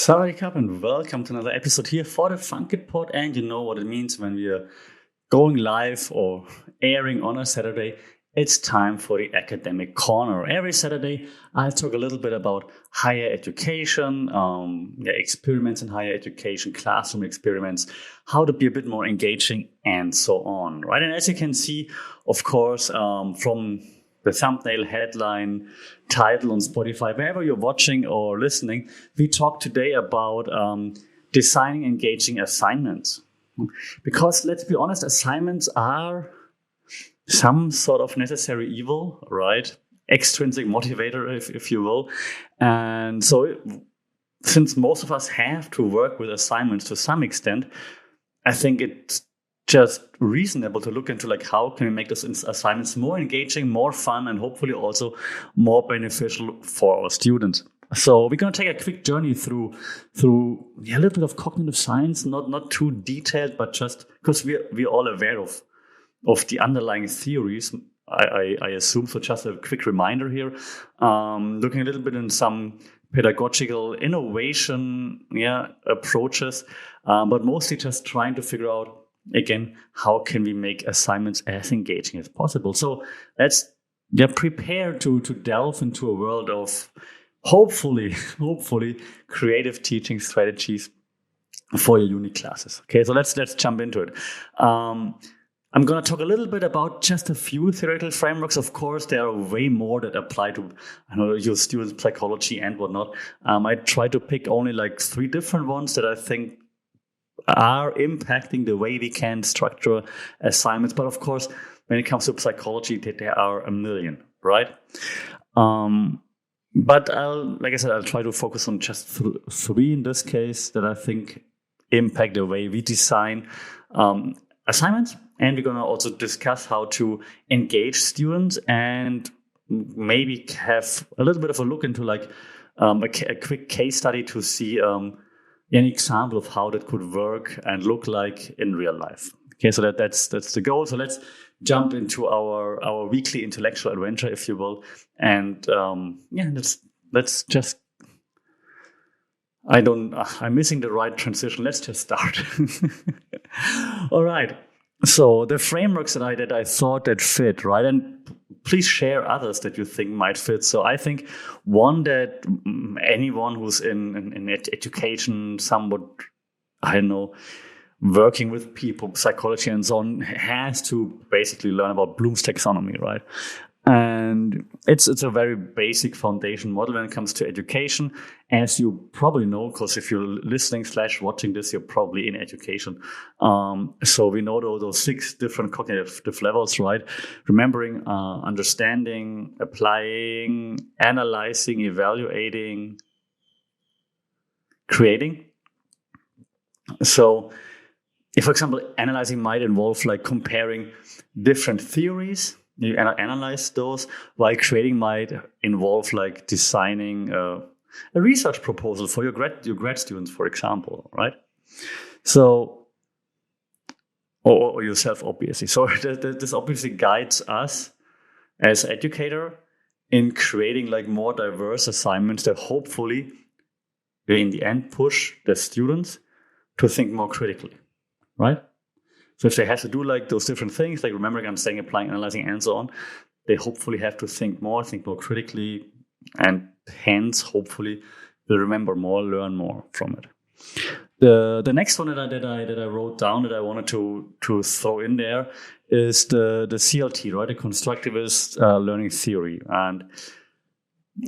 Sawadee and welcome to another episode here for the Funkit Pod. And you know what it means when we are going live or airing on a Saturday. It's time for the academic corner. Every Saturday, I talk a little bit about higher education, experiments in higher education, classroom experiments, how to be a bit more engaging, and so on. Right? And as you can see, of course, from the thumbnail, headline, title on Spotify, wherever you're watching or listening, we talk today about designing engaging assignments. Because let's be honest, assignments are some sort of necessary evil, right? Extrinsic motivator, if you will. And so since most of us have to work with assignments to some extent, I think it's just reasonable to look into like how can we make those assignments more engaging, more fun, and hopefully also more beneficial for our students. So we're going to take a quick journey through a little bit of cognitive science, not too detailed, but just because we're all aware of the underlying theories, I assume. So just a quick reminder here, looking a little bit in some pedagogical innovation approaches, but mostly just trying to figure out, again, how can we make assignments as engaging as possible? So let's prepare to delve into a world of hopefully creative teaching strategies for your uni classes. Okay, so let's jump into it. I'm going to talk a little bit about just a few theoretical frameworks. Of course, there are way more that apply to your students' psychology and whatnot. I try to pick only like 3 different ones that I think are impacting the way we can structure assignments. But of course, when it comes to psychology, there are a million, right? But I'll try to focus on just 3 in this case that I think impact the way we design assignments. And we're going to also discuss how to engage students and maybe have a little bit of a look into like a quick case study to see an example of how that could work and look like in real life. Okay, so that's the goal. So let's jump into our weekly intellectual adventure, if you will. And let's just. I'm missing the right transition. Let's just start. All right. So the frameworks that I thought that fit, right? And please share others that you think might fit. So I think one that anyone who's in education, somewhat, working with people, psychology and so on, has to basically learn about Bloom's taxonomy, right? And it's a very basic foundation model when it comes to education, as you probably know, because if you're listening / watching this, you're probably in education. So we know those 6 different cognitive levels, right? Remembering, understanding, applying, analyzing, evaluating, creating. So if, for example, analyzing might involve like comparing different theories. You analyze those, while creating might involve like designing a research proposal for your grad students, for example, right? So, or yourself, obviously. So this obviously guides us as educator in creating like more diverse assignments that hopefully, in the end, push the students to think more critically, right? So if they have to do like those different things, like remembering, understanding, applying, analyzing, and so on, they hopefully have to think more critically, and hence hopefully will remember more, learn more from it. The next one that I wrote down that I wanted to throw in there is the CLT, right? The Constructivist Learning Theory, and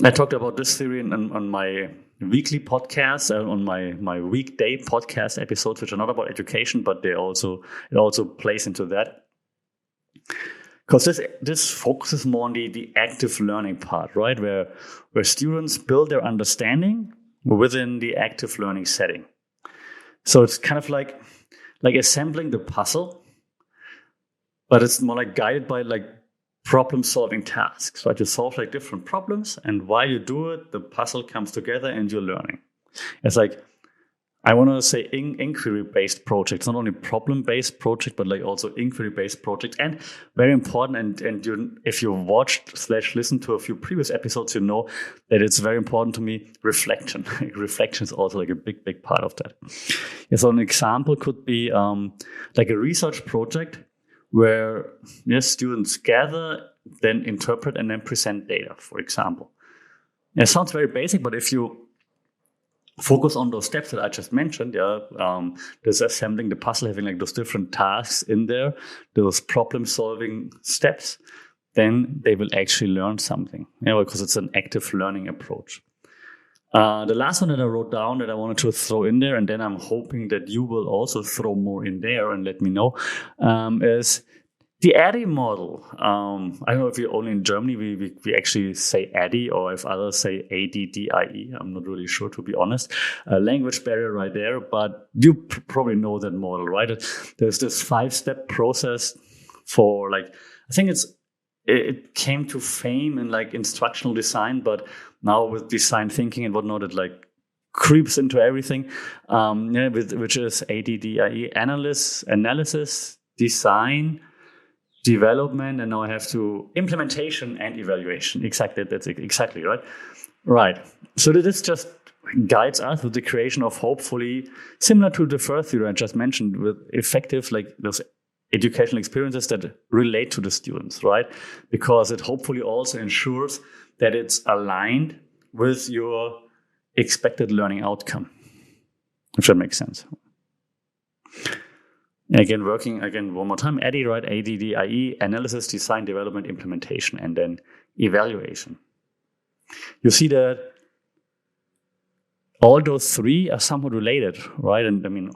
I talked about this theory on my weekly podcast, on my weekday podcast episodes, which are not about education, but it also plays into that. Because this focuses more on the active learning part, right? Where students build their understanding within the active learning setting. So it's kind of like assembling the puzzle, but it's more like guided by like problem-solving tasks, right? You solve like different problems, and while you do it, the puzzle comes together and you're learning. It's like I want to say inquiry-based projects, not only problem-based project, but like also inquiry-based projects. And very important, and if you watched/listened to a few previous episodes, you know that it's very important to me, reflection. Reflection is also like a big part of that. Yeah, so an example could be like a research project where students gather, then interpret, and then present data, for example. It sounds very basic, but if you focus on those steps that I just mentioned, there's assembling the puzzle, having like those different tasks in there, those problem-solving steps, then they will actually learn something, because it's an active learning approach. The last one that I wrote down that I wanted to throw in there, and then I'm hoping that you will also throw more in there and let me know, is the ADDIE model. I don't know if you're only in Germany, we actually say ADDIE, or if others say ADDIE. I'm not really sure, to be honest. Language barrier right there, but you probably know that model, right? There's this 5-step process for like, I think it came to fame in like instructional design, but now with design thinking and whatnot, it like creeps into everything. Which is ADDIE: analysis, design, development, and now I have to implementation and evaluation. Exactly, that's exactly right. Right. So this just guides us with the creation of, hopefully, similar to the first theory I just mentioned, with effective, like those educational experiences that relate to the students, right? Because it hopefully also ensures that it's aligned with your expected learning outcome, if that makes sense. Again, one more time, ADDIE, right? ADDIE: analysis, design, development, implementation, and then evaluation. You see that all those three are somewhat related, right? And I mean,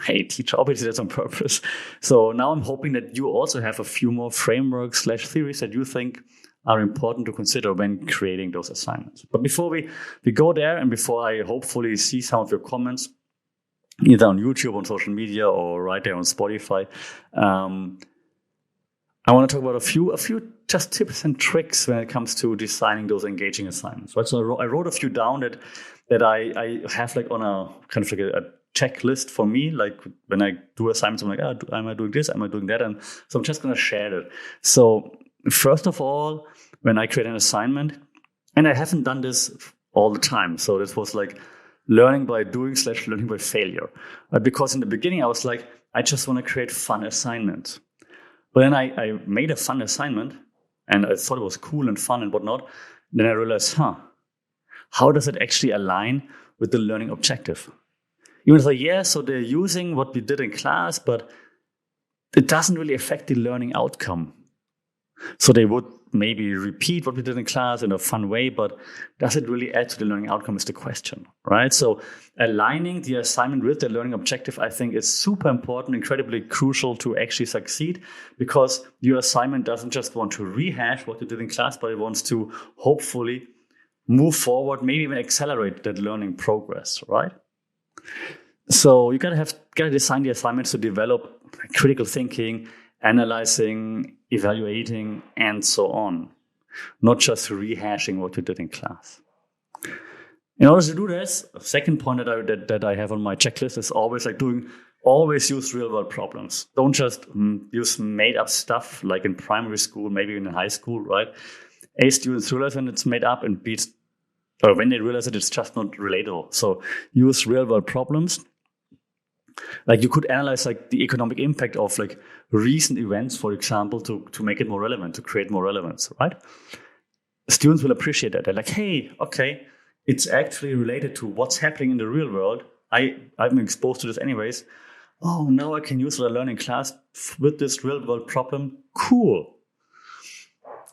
hey, teacher, obviously that's on purpose. So now I'm hoping that you also have a few more frameworks/theories that you think are important to consider when creating those assignments. But before we go there, and before I hopefully see some of your comments, either on YouTube, on social media, or right there on Spotify, I want to talk about a few just tips and tricks when it comes to designing those engaging assignments. Right, so I wrote a few down that I have like on a kind of like a checklist for me. Like when I do assignments, I'm like, am I doing this? Am I doing that? And so I'm just going to share it. So first of all, when I create an assignment, and I haven't done this all the time, so this was like learning by doing/learning by failure. Because in the beginning, I was like, I just want to create fun assignments. But then I made a fun assignment, and I thought it was cool and fun and whatnot. Then I realized, how does it actually align with the learning objective? Even though, so they're using what we did in class, but it doesn't really affect the learning outcome. So they would maybe repeat what we did in class in a fun way, but does it really add to the learning outcome is the question, right? So aligning the assignment with the learning objective, I think, is super important, incredibly crucial to actually succeed, because your assignment doesn't just want to rehash what you did in class, but it wants to hopefully move forward, maybe even accelerate that learning progress, right? So you gotta design the assignments to develop critical thinking, analyzing, evaluating, and so on. Not just rehashing what you did in class. In order to do this, a second point that I have on my checklist is always use real world problems. Don't just use made up stuff like in primary school, maybe even in high school, right? A, students realize when it's made up, and B, when they realize it's just not relatable. So use real world problems. Like you could analyze like the economic impact of like recent events, for example, to make it more relevant, to create more relevance, right? Students will appreciate that. They're like, hey, okay, it's actually related to what's happening in the real world. I've been exposed to this anyways. Oh, now I can use what I learn in class with this real world problem. Cool.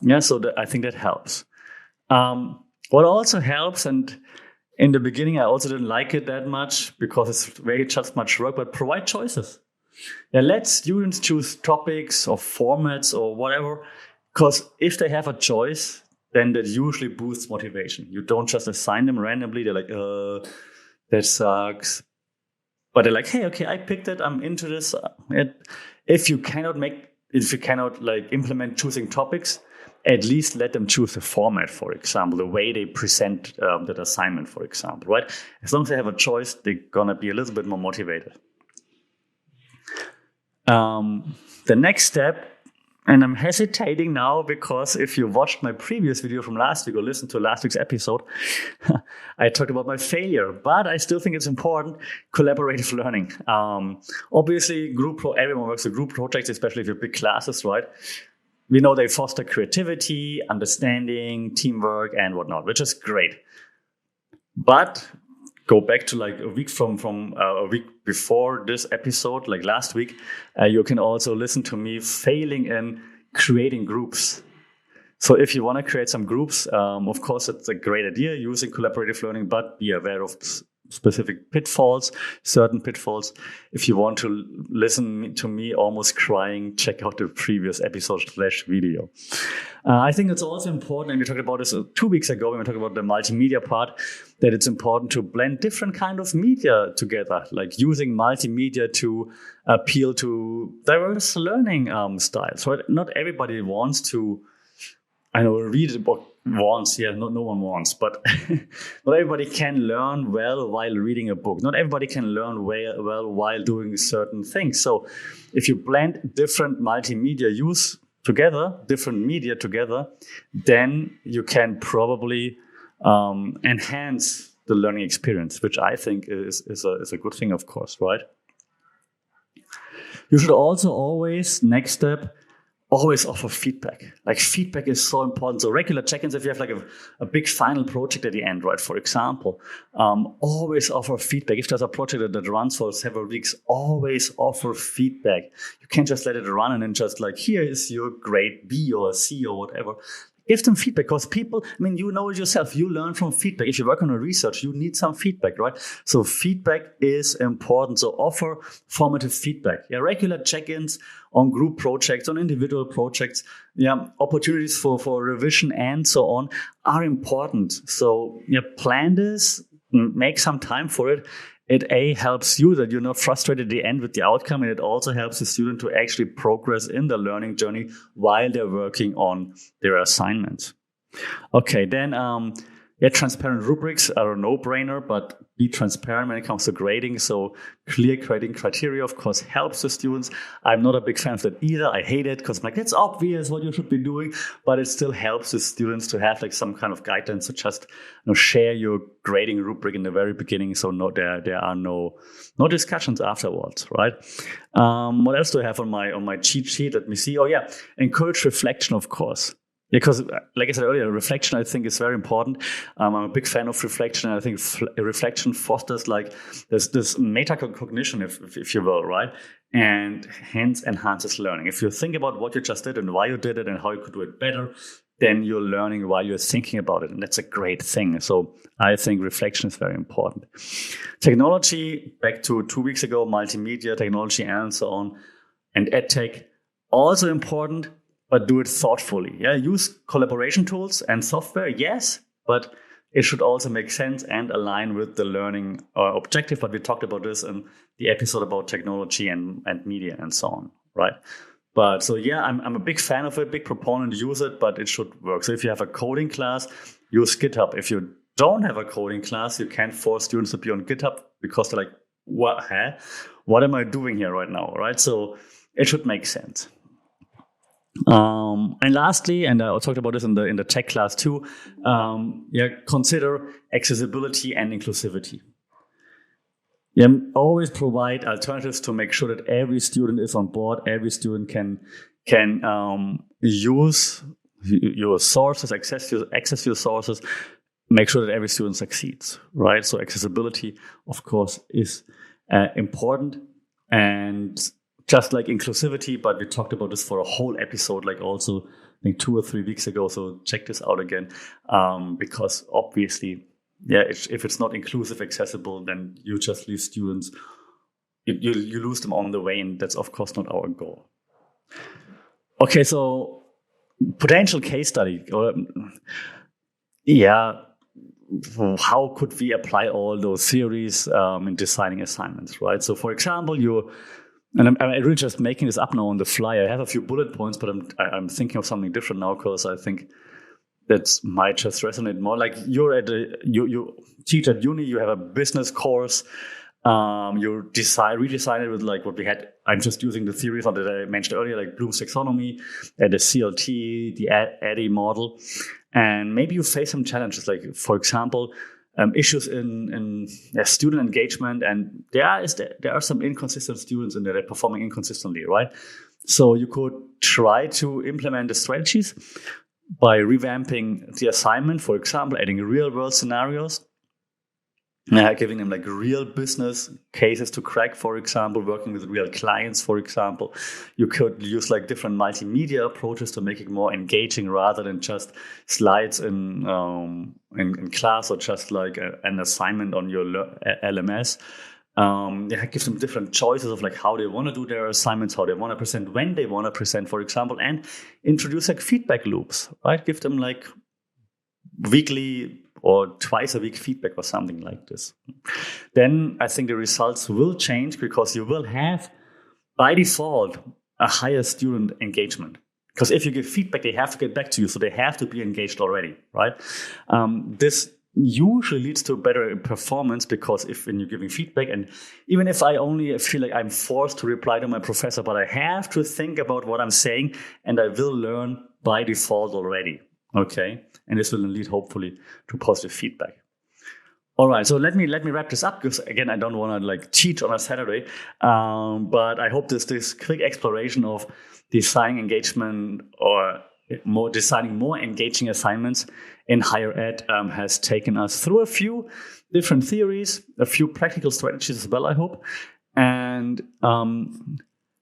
Yeah, so I think that helps. What also helps, and in the beginning, I also didn't like it that much because it's very just much work, but provide choices. Yeah, let students choose topics or formats or whatever, because if they have a choice, then that usually boosts motivation. You don't just assign them randomly. They're like, that sucks. But they're like, hey, okay, I picked it. I'm into this. If you cannot like implement choosing topics, at least let them choose the format, for example, the way they present that assignment, for example, right? As long as they have a choice, they're going to be a little bit more motivated. The next step, and I'm hesitating now because if you watched my previous video from last week or listened to last week's episode, I talked about my failure, but I still think it's important, collaborative learning. Obviously, everyone works with group projects, especially if you're big classes, right? We know they foster creativity, understanding, teamwork, and whatnot, which is great. But go back to like a week from a week before this episode, like last week, you can also listen to me failing in creating groups. So if you want to create some groups, of course, it's a great idea using collaborative learning, but be aware of specific pitfalls, certain pitfalls. If you want to listen to me almost crying, check out the previous episode/video. I think it's also important, and we talked about this 2 weeks ago when we talked about the multimedia part, that it's important to blend different kind of media together, like using multimedia to appeal to diverse learning styles. So not everybody wants to, read a book wants. Yeah, no one wants, but not everybody can learn well while reading a book. Not everybody can learn well while doing certain things. So if you blend different multimedia use together, different media together, then you can probably enhance the learning experience, which I think is a good thing, of course, right? You should also always, next step, always offer feedback. Like feedback is so important. So regular check-ins, if you have like a big final project at the end, right? For example, always offer feedback. If there's a project that runs for several weeks, always offer feedback. You can't just let it run and then just like, here is your grade B or C or whatever. Give them feedback, because people, you know it yourself. You learn from feedback. If you work on a research, you need some feedback, right? So feedback is important. So offer formative feedback. Yeah, regular check-ins on group projects, on individual projects. Yeah, opportunities for revision and so on are important. So plan this, make some time for it. It helps you that you're not frustrated at the end with the outcome, and it also helps the student to actually progress in the learning journey while they're working on their assignments. Okay, then transparent rubrics are a no-brainer, but be transparent when it comes to grading. So clear grading criteria, of course, helps the students. I'm not a big fan of that either. I hate it because it's obvious what you should be doing, but it still helps the students to have like some kind of guidelines. So just share your grading rubric in the very beginning, so there are no discussions afterwards, right? What else do I have on my cheat sheet? Let me see. Oh yeah, encourage reflection, of course. Because, like I said earlier, reflection, I think, is very important. I'm a big fan of reflection. And I think reflection fosters like this metacognition, if you will, right? And hence enhances learning. If you think about what you just did and why you did it and how you could do it better, then you're learning while you're thinking about it. And that's a great thing. So I think reflection is very important. Technology, back to 2 weeks ago, multimedia, technology, and so on, and edtech, also important. But do it thoughtfully. Yeah, use collaboration tools and software, yes, but it should also make sense and align with the learning objective. But we talked about this in the episode about technology and media and so on, right? But so yeah, I'm a big fan of it, big proponent, use it, but it should work. So if you have a coding class, use GitHub. If you don't have a coding class, you can't force students to be on GitHub because they're like, what am I doing here right now, right? So it should make sense. And lastly, and I talked about this in the tech class too, consider accessibility and inclusivity. Yeah, always provide alternatives to make sure that every student is on board. Every student can use your sources, access to your sources. Make sure that every student succeeds, right? So accessibility, of course, is important. And just like inclusivity, but we talked about this for a whole episode, like also I think 2 or 3 weeks ago. So check this out again, because obviously, if it's not inclusive, accessible, then you just leave students, you lose them on the way, and that's of course not our goal. Okay, so potential case study. How could we apply all those theories in designing assignments, right? So for example, And I'm really just making this up now on the fly. I have a few bullet points, but I'm thinking of something different now because I think that might just resonate more. Like you're you teach at uni, you have a business course. You redesign it with like what we had. I'm just using the theories that I mentioned earlier, like Bloom's taxonomy, the CLT, the ADDIE model, and maybe you face some challenges, like for example, issues in student engagement, and there are some inconsistent students in there, they're performing inconsistently, right? So you could try to implement the strategies by revamping the assignment, for example, adding real world scenarios. Giving them like real business cases to crack, for example, working with real clients, for example. You could use like different multimedia approaches to make it more engaging rather than just slides in class or just like an assignment on your LMS. Give them different choices of like how they want to do their assignments, how they want to present, when they want to present, for example, and introduce like feedback loops, right? Give them like weekly or twice a week feedback or something like this. Then I think the results will change because you will have, by default, a higher student engagement. Because if you give feedback, they have to get back to you, so they have to be engaged already, right? This usually leads to better performance because when you're giving feedback, and even if I only feel like I'm forced to reply to my professor, but I have to think about what I'm saying, and I will learn by default already. Okay, and this will lead hopefully to positive feedback. All right, so let me wrap this up because again, I don't want to like teach on a Saturday, but I hope this quick exploration of designing engagement or designing more engaging assignments in higher ed has taken us through a few different theories, a few practical strategies as well, I hope, and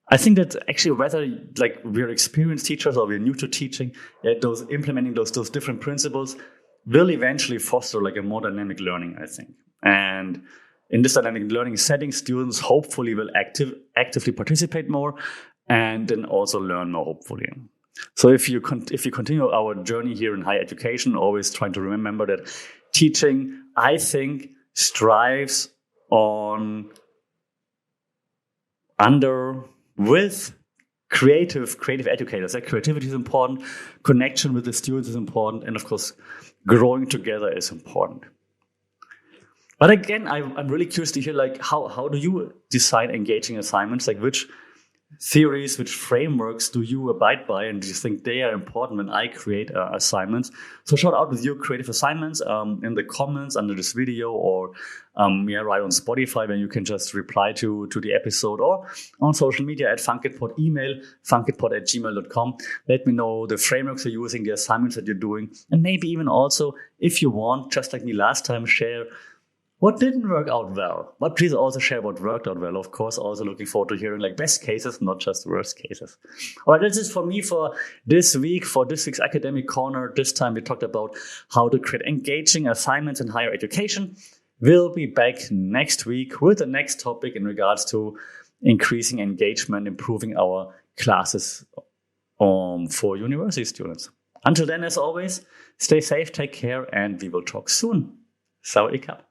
I think that actually whether like we're experienced teachers or we're new to teaching, implementing those different principles will eventually foster like a more dynamic learning, I think. And in this dynamic learning setting, students hopefully will actively participate more and then also learn more, hopefully. So if you continue our journey here in higher education, always trying to remember that teaching, I think, strives on with creative educators. Like creativity is important, connection with the students is important, and of course, growing together is important. But again, I'm really curious to hear like how do you design engaging assignments? Like which theories, which frameworks do you abide by, and do you think they are important when I create assignments? So shout out with your creative assignments in the comments under this video, or right on Spotify, where you can just reply to the episode, or on social media at funkitpod, email funkitpod@gmail.com. Let me know the frameworks you're using, the assignments that you're doing, and maybe even also, if you want, just like me last time, share what didn't work out well. But please also share what worked out well. Of course, also looking forward to hearing like best cases, not just worst cases. All right, that's it for me for this week, for this week's Academic Corner. This time we talked about how to create engaging assignments in higher education. We'll be back next week with the next topic in regards to increasing engagement, improving our classes for university students. Until then, as always, stay safe, take care, and we will talk soon. Sawadee Cup.